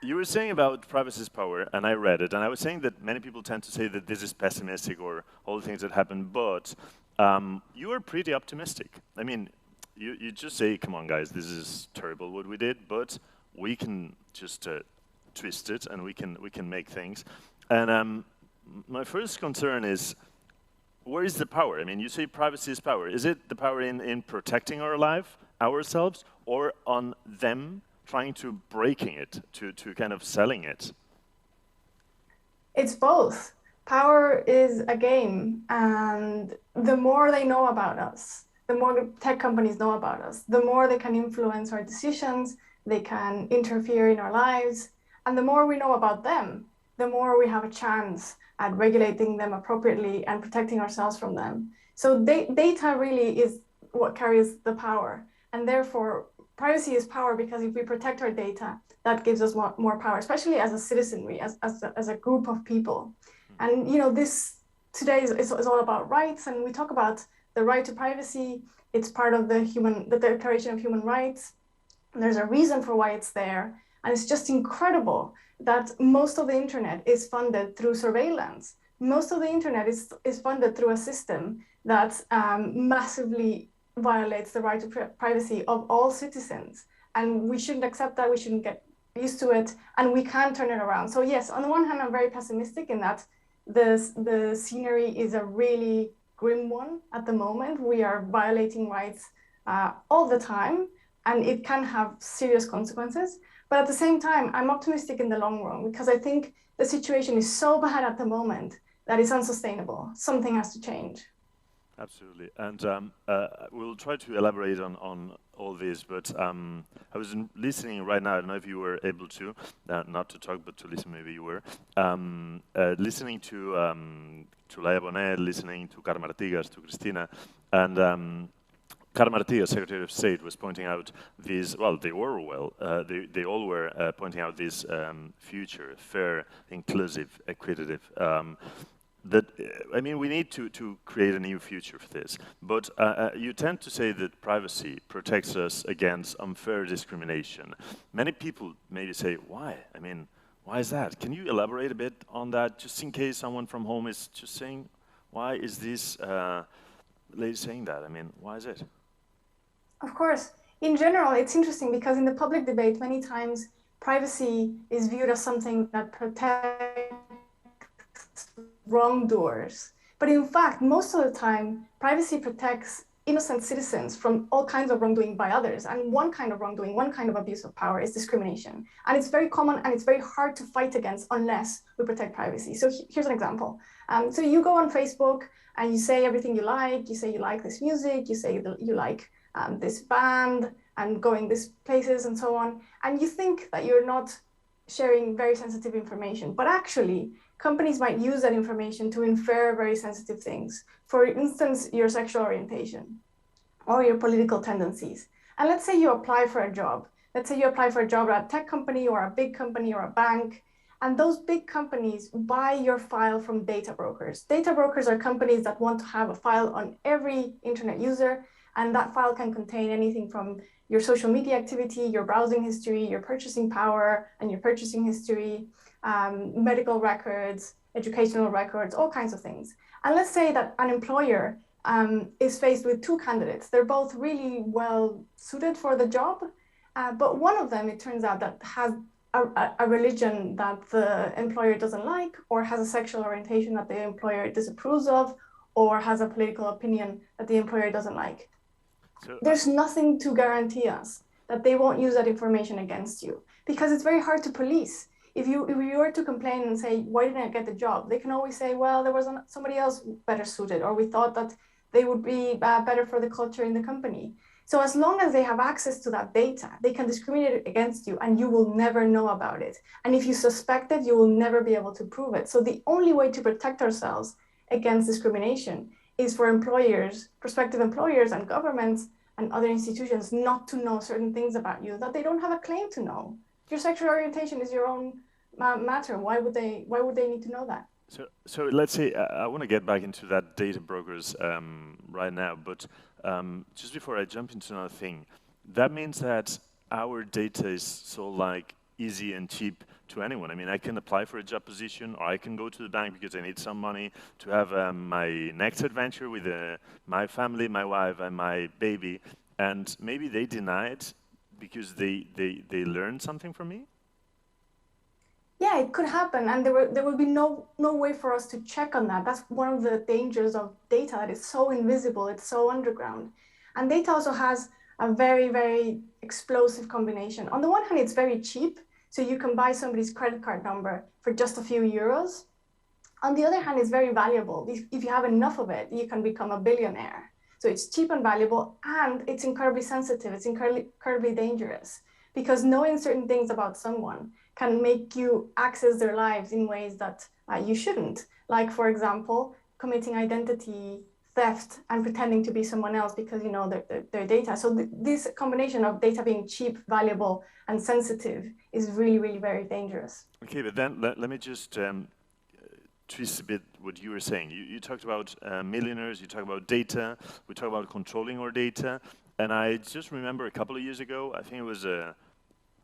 You were saying about privacy's power, and I read it, and I was saying that many people tend to say that this is pessimistic or all the things that happen, but you are pretty optimistic. I mean, you just say, come on guys, this is terrible what we did, but we can just twist it and we can make things. And my first concern is, where is the power? I mean, you say privacy is power. Is it the power in protecting our life, ourselves, or on them trying to breaking it, to kind of selling it? It's both. Power is a game, and the more they know about us, the more the tech companies know about us, the more they can influence our decisions, they can interfere in our lives, and the more we know about them, the more we have a chance at regulating them appropriately and protecting ourselves from them. So data really is what carries the power, and therefore privacy is power, because if we protect our data, that gives us more power, especially as a citizenry, as a group of people. And this today is all about rights, and we talk about the right to privacy. It's part of the Declaration of Human Rights. And there's a reason for why it's there, and it's just incredible that most of the internet is funded through surveillance. Most of the internet is funded through a system that massively violates the right to privacy of all citizens. And we shouldn't accept that, we shouldn't get used to it, and we can turn it around. So yes, on the one hand, I'm very pessimistic in that the scenery is a really grim one at the moment. We are violating rights all the time, and it can have serious consequences. But at the same time, I'm optimistic in the long run, because I think the situation is so bad at the moment that it's unsustainable. Something has to change. Absolutely, and we'll try to elaborate on all this, but I was listening right now, I don't know if you were able to, not to talk, but to listen, maybe you were, listening to Laia Bonet, listening to Carme Artigas, to Cristina, and Carme Artigas, Secretary of State, was pointing out these, well, they all were pointing out this future, fair, inclusive, equitative, that, I mean, we need to create a new future for this. But you tend to say that privacy protects us against unfair discrimination. Many people maybe say, why? I mean, why is that? Can you elaborate a bit on that, just in case someone from home is just saying, why is this lady saying that? I mean, why is it? Of course. In general, it's interesting because in the public debate, many times privacy is viewed as something that protects wrongdoers. But in fact, most of the time, privacy protects innocent citizens from all kinds of wrongdoing by others. And one kind of wrongdoing, one kind of abuse of power is discrimination. And it's very common and it's very hard to fight against unless we protect privacy. So here's an example. So you go on Facebook and you say everything you like. You say you like this music. You say you like this band and going these places and so on. And you think that you're not sharing very sensitive information, but actually companies might use that information to infer very sensitive things. For instance, your sexual orientation or your political tendencies. And let's say you apply for a job. Let's say you apply for a job at a tech company or a big company or a bank, and those big companies buy your file from data brokers. Data brokers are companies that want to have a file on every internet user, and that file can contain anything from your social media activity, your browsing history, your purchasing power and your purchasing history, medical records, educational records, all kinds of things. And let's say that an employer is faced with two candidates. They're both really well suited for the job, but one of them, it turns out, that has a religion that the employer doesn't like, or has a sexual orientation that the employer disapproves of, or has a political opinion that the employer doesn't like. So, there's nothing to guarantee us that they won't use that information against you, because it's very hard to police. If you were to complain and say, why didn't I get the job? They can always say, well, there was somebody else better suited, or we thought that they would be better for the culture in the company. So as long as they have access to that data, they can discriminate against you and you will never know about it. And if you suspect it, you will never be able to prove it. So the only way to protect ourselves against discrimination is for employers, prospective employers and governments and other institutions not to know certain things about you that they don't have a claim to know. Your sexual orientation is your own matter. Why would they need to know that? So let's say, I want to get back into that data brokers right now, but just before I jump into another thing, that means that our data is so like easy and cheap to anyone. I mean, I can apply for a job position, or I can go to the bank because I need some money to have my next adventure with my family, my wife, and my baby. And maybe they deny it because they learned something from me? Yeah, it could happen, and there will be no way for us to check on that. That's one of the dangers of data, that it's so invisible, it's so underground. And data also has a very, very explosive combination. On the one hand, it's very cheap, so you can buy somebody's credit card number for just a few euros. On the other hand, it's very valuable. If you have enough of it, you can become a billionaire. So it's cheap and valuable, and it's incredibly sensitive. It's incredibly dangerous, because knowing certain things about someone can make you access their lives in ways that you shouldn't. Like, for example, committing identity theft and pretending to be someone else because you know their data. So this combination of data being cheap, valuable, and sensitive is really, really very dangerous. Okay, but then let me just twist a bit what you were saying. You talked about millionaires, you talked about data, we talked about controlling our data, and I just remember a couple of years ago, I think it was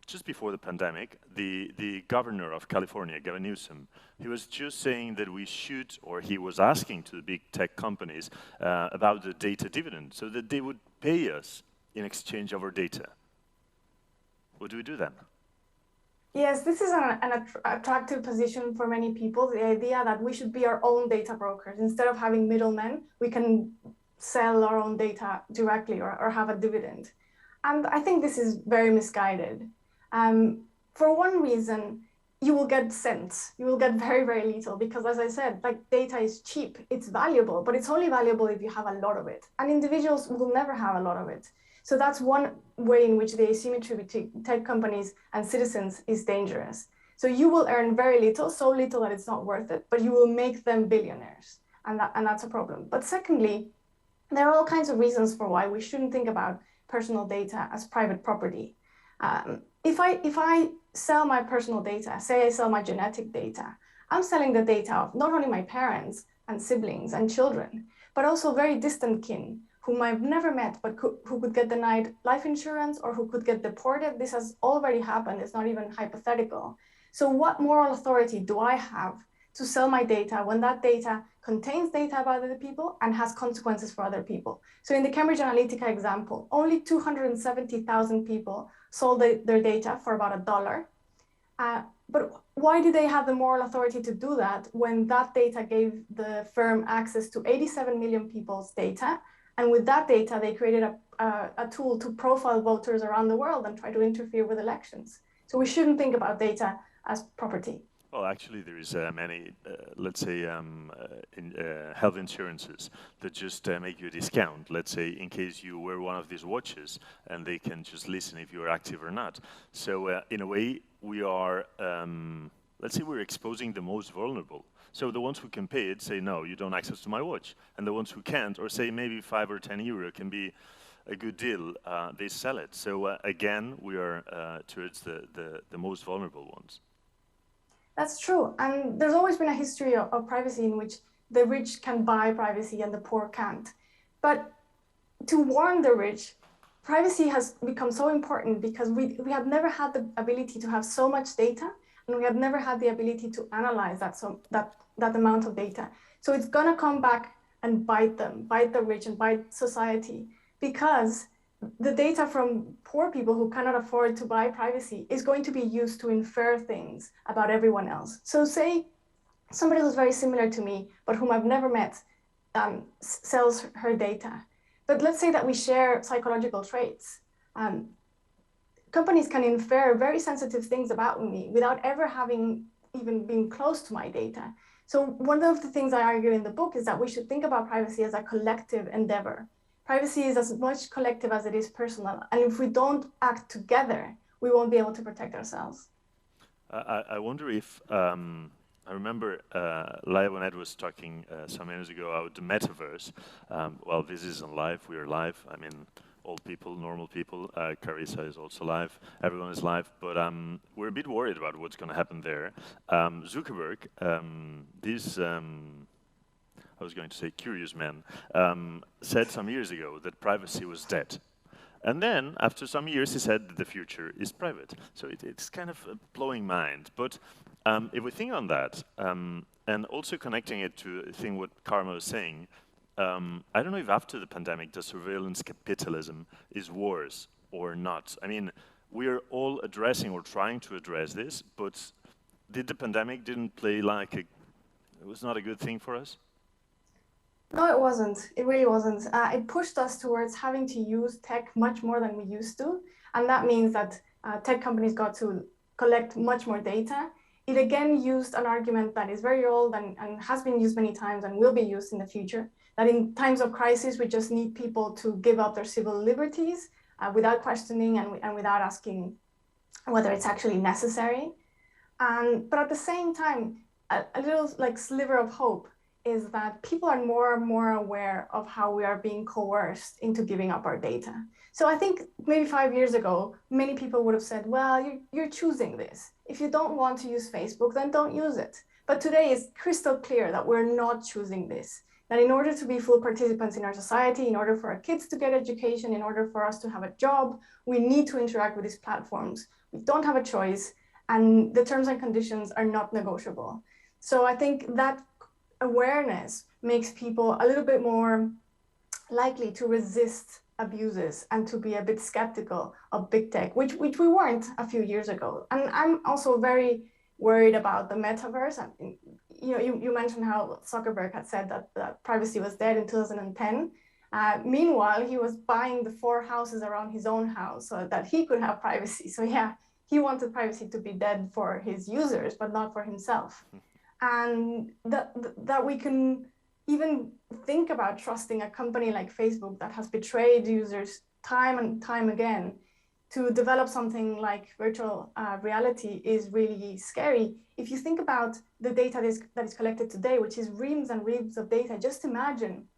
just before the pandemic, the governor of California, Gavin Newsom, he was just saying that we should, or he was asking to the big tech companies about the data dividend, so that they would pay us in exchange of our data. What do we do then? Yes, this is an attractive position for many people, the idea that we should be our own data brokers. Instead of having middlemen, we can sell our own data directly or have a dividend. And I think this is very misguided. For one reason, you will get cents. You will get very, very little because, as I said, like, data is cheap, it's valuable, but it's only valuable if you have a lot of it. And individuals will never have a lot of it. So that's one way in which the asymmetry between tech companies and citizens is dangerous. So you will earn very little, so little that it's not worth it, but you will make them billionaires. And that's a problem. But secondly, there are all kinds of reasons for why we shouldn't think about personal data as private property. If I sell my personal data, say I sell my genetic data, I'm selling the data of not only my parents and siblings and children, but also very distant kin whom I've never met, but who could get denied life insurance or who could get deported. This has already happened. It's not even hypothetical. So what moral authority do I have to sell my data when that data contains data about other people and has consequences for other people? So in the Cambridge Analytica example, only 270,000 people sold their data for about $1. But why do they have the moral authority to do that when that data gave the firm access to 87 million people's data? And with that data, they created a tool to profile voters around the world and try to interfere with elections. So we shouldn't think about data as property. Well, actually, there is many, let's say, health insurances that just make you a discount. Let's say, in case you wear one of these watches, and they can just listen if you're active or not. So, in a way, we are, let's say, we're exposing the most vulnerable. So the ones who can pay it say, no, you don't access to my watch. And the ones who can't, or say maybe 5 or 10 euro can be a good deal, they sell it. So again, we are towards the most vulnerable ones. That's true. And there's always been a history of privacy in which the rich can buy privacy and the poor can't. But to warn the rich, privacy has become so important because we have never had the ability to have so much data, and we have never had the ability to analyze that amount of data. So it's gonna come back and bite them, bite the rich and bite society, because the data from poor people who cannot afford to buy privacy is going to be used to infer things about everyone else. So say somebody who's very similar to me, but whom I've never met, sells her data. But let's say that we share psychological traits. Companies can infer very sensitive things about me without ever having even been close to my data. So one of the things I argue in the book is that we should think about privacy as a collective endeavor. Privacy is as much collective as it is personal. And if we don't act together, we won't be able to protect ourselves. I wonder if, I remember Laia Bonet was talking some minutes ago about the metaverse. Well, this isn't live, we are live. I mean, old people, normal people. Carissa is also live. Everyone is live, but we're a bit worried about what's going to happen there. Zuckerberg, I was going to say curious man, said some years ago that privacy was dead. And then, after some years, he said that the future is private. So it's kind of blowing mind. But if we think on that, and also connecting it to a thing what Karma was saying, I don't know if after the pandemic, the surveillance capitalism is worse or not. I mean, we are all addressing or trying to address this, but did the pandemic didn't play like it was not a good thing for us? No, it wasn't. It really wasn't. It pushed us towards having to use tech much more than we used to. And that means that tech companies got to collect much more data. It again used an argument that is very old and has been used many times and will be used in the future, that in times of crisis, we just need people to give up their civil liberties without questioning and without asking whether it's actually necessary. But at the same time, a little like sliver of hope is that people are more and more aware of how we are being coerced into giving up our data. So I think maybe 5 years ago, many people would have said, well, you're choosing this. If you don't want to use Facebook, then don't use it. But today it's crystal clear that we're not choosing this. That in order to be full participants in our society, in order for our kids to get education, in order for us to have a job, we need to interact with these platforms. We don't have a choice, and the terms and conditions are not negotiable. So I think that awareness makes people a little bit more likely to resist abuses and to be a bit skeptical of big tech, which we weren't a few years ago. And I'm also very worried about the metaverse. You mentioned how Zuckerberg had said that privacy was dead in 2010. Meanwhile, he was buying the 4 houses around his own house so that he could have privacy. So yeah, he wanted privacy to be dead for his users, but not for himself. And that we can even think about trusting a company like Facebook that has betrayed users time and time again to develop something like virtual reality is really scary. If you think about the data that is collected today, which is reams and reams of data, just imagine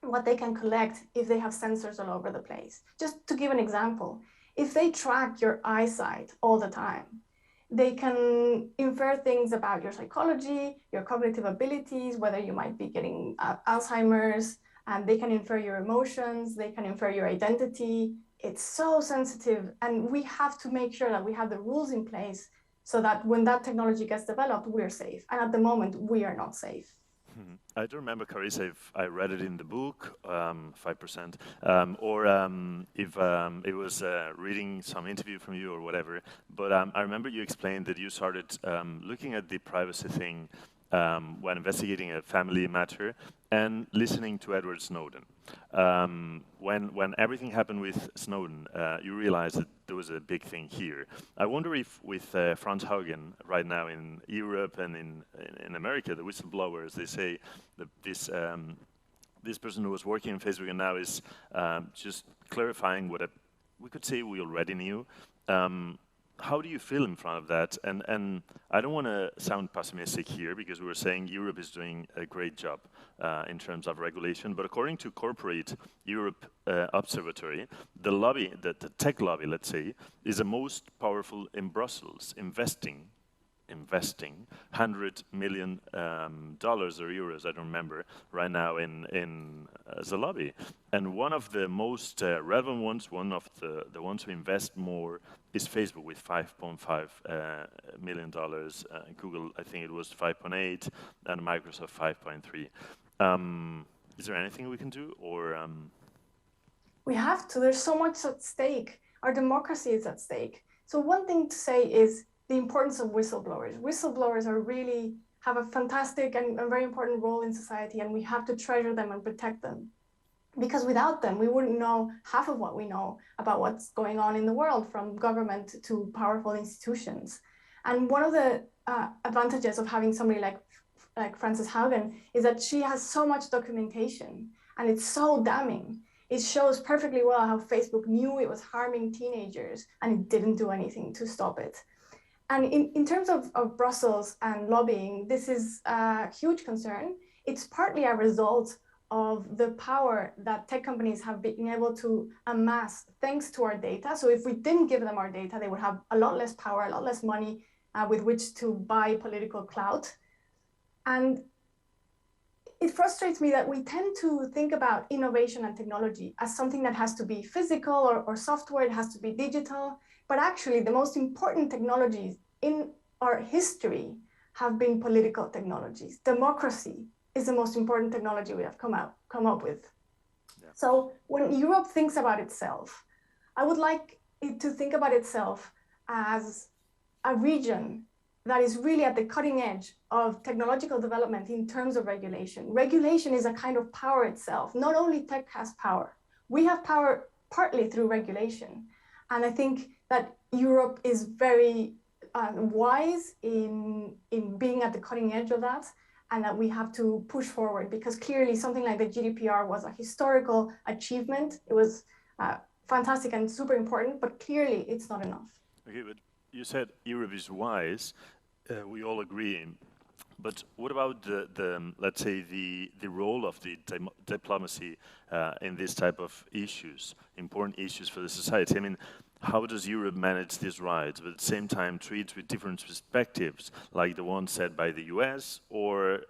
what they can collect if they have sensors all over the place. Just to give an example, if they track your eyesight all the time, they can infer things about your psychology, your cognitive abilities, whether you might be getting Alzheimer's, and they can infer your emotions, they can infer your identity. It's so sensitive, and we have to make sure that we have the rules in place so that when that technology gets developed, we're safe. And at the moment, we are not safe. I don't remember, Carissa, if I read it in the book, 5%, or if it was reading some interview from you or whatever. But I remember you explained that you started looking at the privacy thing when investigating a family matter and listening to Edward Snowden. When everything happened with Snowden, you realized that there was a big thing here. I wonder if with Franz Haugen right now in Europe and in America, the whistleblowers, they say that this person who was working on Facebook and now is just clarifying what we could say we already knew. How do you feel in front of that? And I don't want to sound pessimistic here because we were saying Europe is doing a great job in terms of regulation, but according to Corporate Europe Observatory, the lobby, the tech lobby, let's say, is the most powerful in Brussels, investing $100 million or euros, I don't remember, right now in the lobby. And one of the most relevant ones, one of the ones who invest more is Facebook with $5.5 million. Google, I think it was 5.8, and Microsoft 5.3. Is there anything we can do, or? We have to. There's so much at stake. Our democracy is at stake. So one thing to say is the importance of whistleblowers. Whistleblowers have a fantastic and a very important role in society, and we have to treasure them and protect them. Because without them, we wouldn't know half of what we know about what's going on in the world, from government to powerful institutions. And one of the advantages of having somebody like Frances Haugen is that she has so much documentation, and it's so damning. It shows perfectly well how Facebook knew it was harming teenagers, and it didn't do anything to stop it. And in terms of Brussels and lobbying, this is a huge concern. It's partly a result of the power that tech companies have been able to amass thanks to our data. So if we didn't give them our data, they would have a lot less power, a lot less money with which to buy political clout. And it frustrates me that we tend to think about innovation and technology as something that has to be physical or software, it has to be digital. But actually, the most important technologies in our history have been political technologies. Democracy is the most important technology we have come up with. Yeah. So when Europe thinks about itself, I would like it to think about itself as a region that is really at the cutting edge of technological development in terms of regulation. Regulation is a kind of power itself. Not only tech has power, we have power partly through regulation. And I think that Europe is very wise in being at the cutting edge of that, and that we have to push forward, because clearly something like the GDPR was a historical achievement. It was fantastic and super important, but clearly it's not enough. Okay, but you said Europe is wise. We all agree. But what about the let's say the role of the diplomacy in this type of issues, important issues for the society? I mean, how does Europe manage these rights, but at the same time treat with different perspectives, like the one set by the US, or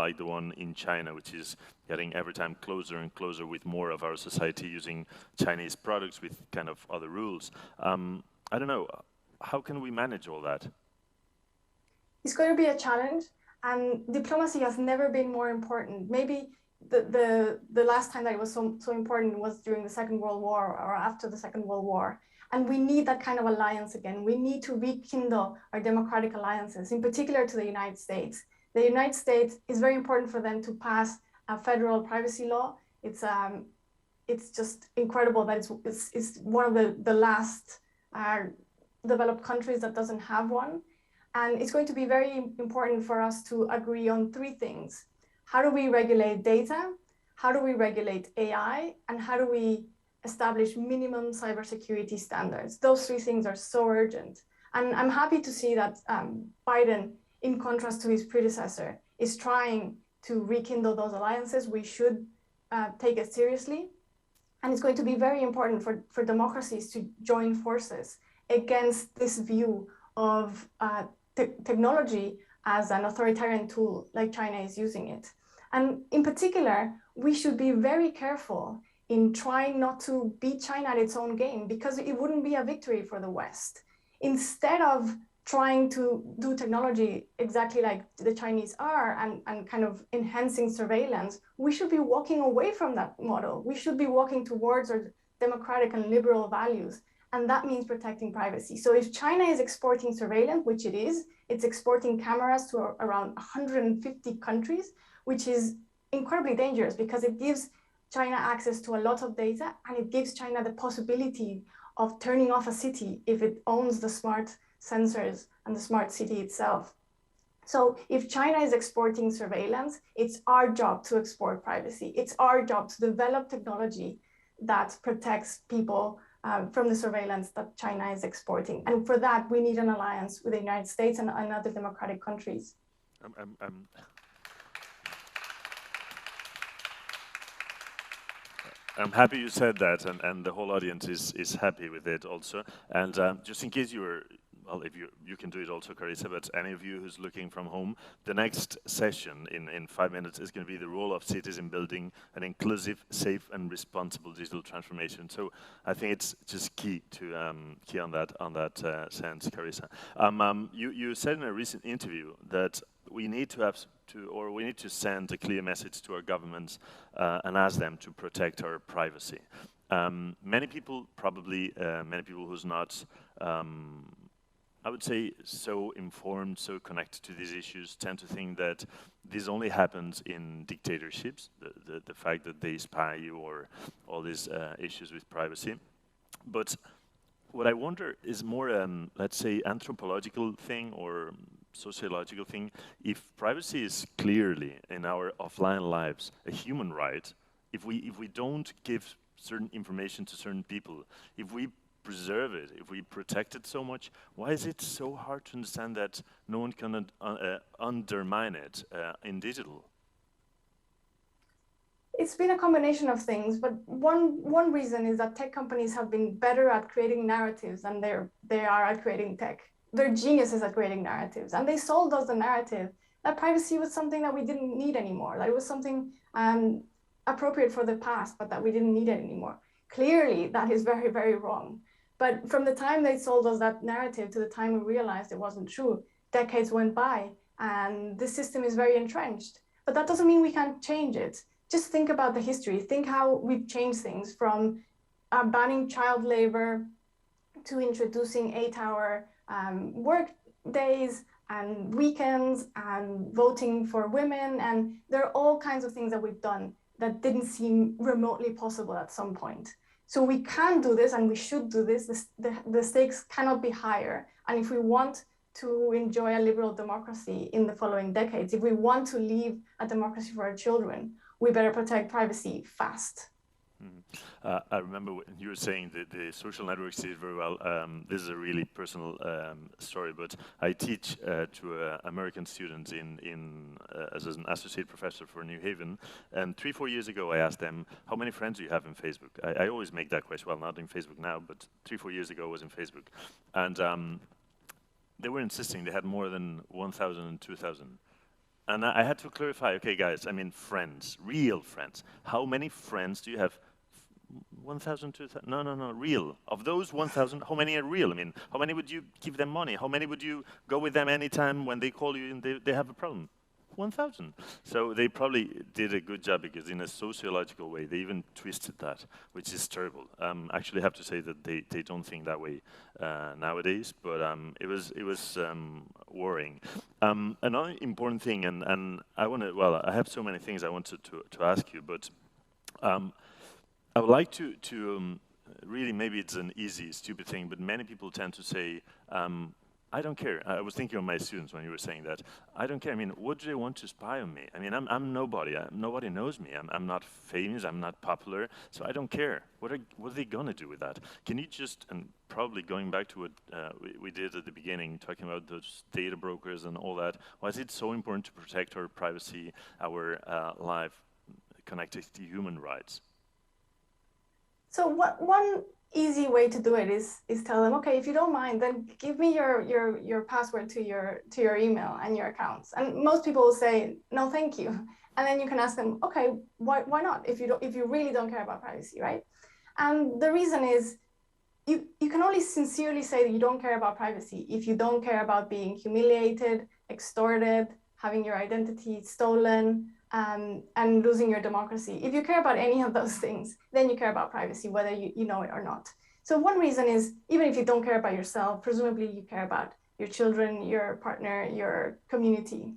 like the one in China, which is getting every time closer and closer with more of our society using Chinese products with kind of other rules? I don't know. How can we manage all that? It's going to be a challenge, and diplomacy has never been more important. Maybe the last time that it was so important was during the Second World War or after the Second World War. And we need that kind of alliance again. We need to rekindle our democratic alliances, in particular to the United States. The United States is very important for them to pass a federal privacy law. It's just incredible that it's one of the last developed countries that doesn't have one. And it's going to be very important for us to agree on three things. How do we regulate data? How do we regulate AI? And how do we establish minimum cybersecurity standards? Those three things are so urgent. And I'm happy to see that Biden, in contrast to his predecessor, is trying to rekindle those alliances. We should take it seriously. And it's going to be very important for democracies to join forces against this view of technology as an authoritarian tool, like China is using it. And in particular, we should be very careful in trying not to beat China at its own game, because it wouldn't be a victory for the West. Instead of trying to do technology exactly like the Chinese are and kind of enhancing surveillance, we should be walking away from that model. We should be walking towards our democratic and liberal values. And that means protecting privacy. So if China is exporting surveillance, which it is, it's exporting cameras to around 150 countries, which is incredibly dangerous because it gives China access to a lot of data, and it gives China the possibility of turning off a city if it owns the smart sensors and the smart city itself. So if China is exporting surveillance, it's our job to export privacy. It's our job to develop technology that protects people from the surveillance that China is exporting. And for that, we need an alliance with the United States and other democratic countries. I'm happy you said that, and the whole audience is happy with it also. And just in case you were, well, if you can do it also, Carissa, but any of you who's looking from home, the next session in 5 minutes is going to be the role of cities in building an inclusive, safe, and responsible digital transformation. So I think it's just key to key on that sense, Carissa. You said in a recent interview that we need to send a clear message to our governments and ask them to protect our privacy. Many people who's not, I would say, so informed, so connected to these issues, tend to think that this only happens in dictatorships, the fact that they spy you or all these issues with privacy. But what I wonder is more, let's say, anthropological thing or sociological thing. If privacy is clearly in our offline lives a human right, if we don't give certain information to certain people, if we preserve it, if we protect it so much, why is it so hard to understand that no one can undermine it in digital? It's been a combination of things, but one reason is that tech companies have been better at creating narratives than they are at creating tech. They're geniuses at creating narratives, and they sold us the narrative that privacy was something that we didn't need anymore, that it was something appropriate for the past, but that we didn't need it anymore. Clearly, that is very, very wrong. But from the time they sold us that narrative to the time we realized it wasn't true, decades went by, and the system is very entrenched. But that doesn't mean we can't change it. Just think about the history. Think how we've changed things from banning child labor to introducing 8-hour work days and weekends and voting for women. And there are all kinds of things that we've done that didn't seem remotely possible at some point. So we can do this and we should do this. The stakes cannot be higher. And if we want to enjoy a liberal democracy in the following decades, if we want to leave a democracy for our children, we better protect privacy fast. I remember when you were saying that the social networks did very well. This is a really personal story, but I teach to American students as an associate professor for New Haven. And 3-4 years ago, I asked them, how many friends do you have in Facebook? I always make that question. Well, not in Facebook now, but 3-4 years ago, I was in Facebook. And they were insisting they had more than 1,000 and 2,000. And I had to clarify, okay, guys, I mean friends, real friends. How many friends do you have? 1,000, 2,000? No, real. Of those 1,000, how many are real? I mean, how many would you give them money? How many would you go with them anytime when they call you and they have a problem? 1,000. So they probably did a good job because in a sociological way, they even twisted that, which is terrible. I actually have to say that they don't think that way nowadays, but it was worrying. Another important thing, and I want to, well, I have so many things I wanted to ask you, but I would like to really, maybe it's an easy, stupid thing, but many people tend to say, I don't care. I was thinking of my students when you were saying that. I don't care. I mean, what do they want to spy on me? I mean, I'm nobody. Nobody knows me. I'm not famous. I'm not popular. So I don't care. What are they going to do with that? Can you just, and probably going back to what we did at the beginning, talking about those data brokers and all that, why is it so important to protect our privacy, our life connected to human rights? So one easy way to do it is tell them, okay, if you don't mind, then give me your password to your email and your accounts. And most people will say, no, thank you. And then you can ask them, okay, why not? If you really don't care about privacy, right? And the reason is you can only sincerely say that you don't care about privacy if you don't care about being humiliated, extorted, having your identity stolen, and losing your democracy. If you care about any of those things, then you care about privacy, whether you know it or not. So one reason is, even if you don't care about yourself, presumably you care about your children, your partner, your community.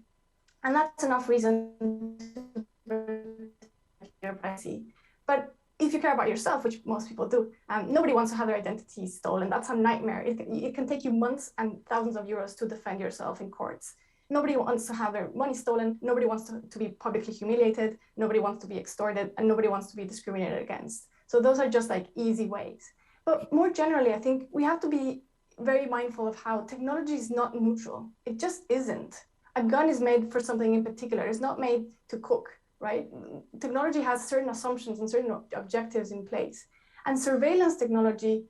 And that's enough reason to protect your privacy. But if you care about yourself, which most people do, nobody wants to have their identity stolen. That's a nightmare. It can take you months and thousands of euros to defend yourself in courts. Nobody wants to have their money stolen. Nobody wants to be publicly humiliated. Nobody wants to be extorted, and nobody wants to be discriminated against. So those are just like easy ways. But more generally, I think we have to be very mindful of how technology is not neutral. It just isn't. A gun is made for something in particular. It's not made to cook, right? Technology has certain assumptions and certain objectives in place. And surveillance technology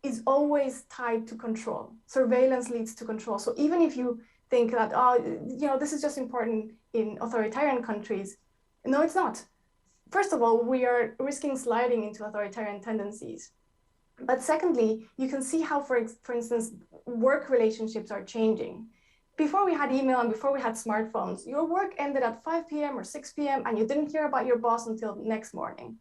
is always tied to control. Surveillance leads to control. So even if you think that, this is just important in authoritarian countries. No, it's not. First of all, we are risking sliding into authoritarian tendencies. But secondly, you can see how, for instance, work relationships are changing. Before we had email and before we had smartphones, your work ended at 5 p.m. or 6 p.m. and you didn't hear about your boss until next morning.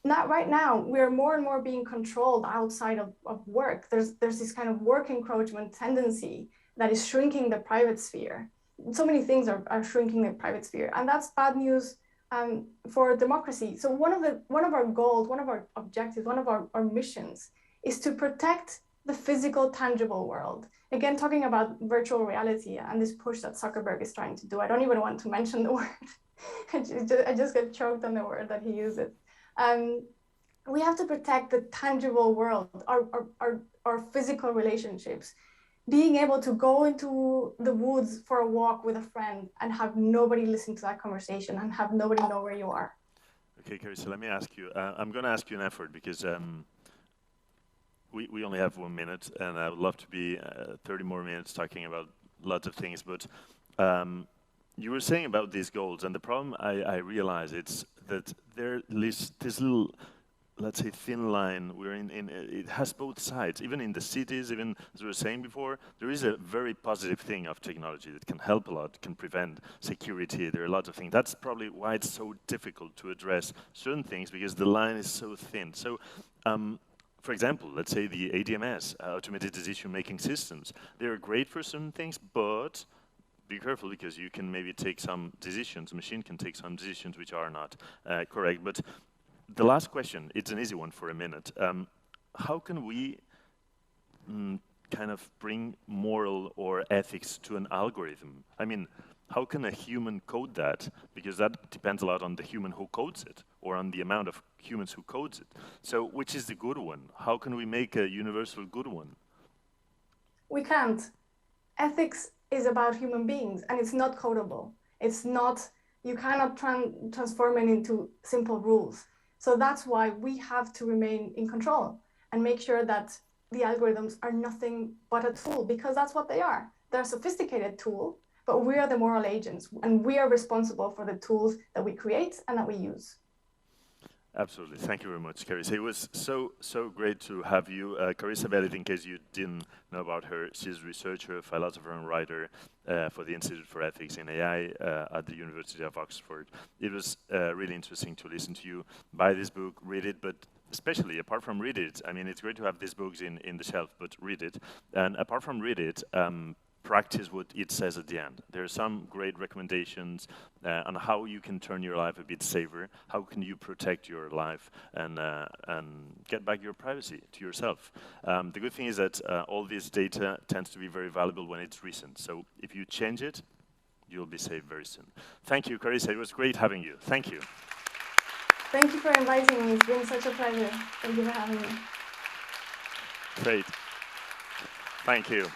Right now, we're more and more being controlled outside of work. There's this kind of work encroachment tendency that is shrinking the private sphere. So many things are shrinking the private sphere, and that's bad news for democracy. So one of our goals, one of our objectives, one of our missions is to protect the physical, tangible world. Again, talking about virtual reality and this push that Zuckerberg is trying to do. I don't even want to mention the word. I just get choked on the word that he uses. We have to protect the tangible world, our physical relationships. Being able to go into the woods for a walk with a friend and have nobody listen to that conversation and have nobody know where you are. Okay, Carissa, let me ask you. I'm going to ask you an effort because we only have 1 minute, and I would love to be 30 more minutes talking about lots of things. But you were saying about these goals, and the problem I realize it's that there is this little, let's say, thin line. We're in it has both sides. Even in the cities, even as we were saying before, there is a very positive thing of technology that can help a lot, can prevent security. There are lots of things. That's probably why it's so difficult to address certain things, because the line is so thin. So, for example, let's say the ADMS, automated decision-making systems. They're great for some things, but be careful, because you can maybe take some decisions, a machine can take some decisions which are not correct. But the last question, it's an easy one for a minute. How can we kind of bring moral or ethics to an algorithm? I mean, how can a human code that? Because that depends a lot on the human who codes it, or on the amount of humans who codes it. So which is the good one? How can we make a universal good one? We can't. Ethics is about human beings, and it's not codable. It's not, you cannot transform it into simple rules. So that's why we have to remain in control and make sure that the algorithms are nothing but a tool, because that's what they are. They're a sophisticated tool, but we are the moral agents, and we are responsible for the tools that we create and that we use. Absolutely. Thank you very much, Carissa. It was so great to have you. Carissa Véliz, in case you didn't know about her, she's a researcher, philosopher, and writer for the Institute for Ethics in AI at the University of Oxford. It was really interesting to listen to you. Buy this book, read it, but especially, apart from read it, I mean, it's great to have these books in the shelf, but read it. And apart from read it, practice what it says at the end. There are some great recommendations on how you can turn your life a bit safer, how can you protect your life and get back your privacy to yourself. The good thing is that all this data tends to be very valuable when it's recent. So if you change it, you'll be safe very soon. Thank you, Carissa. It was great having you. Thank you. Thank you for inviting me. It's been such a pleasure. Thank you for having me. Great. Thank you.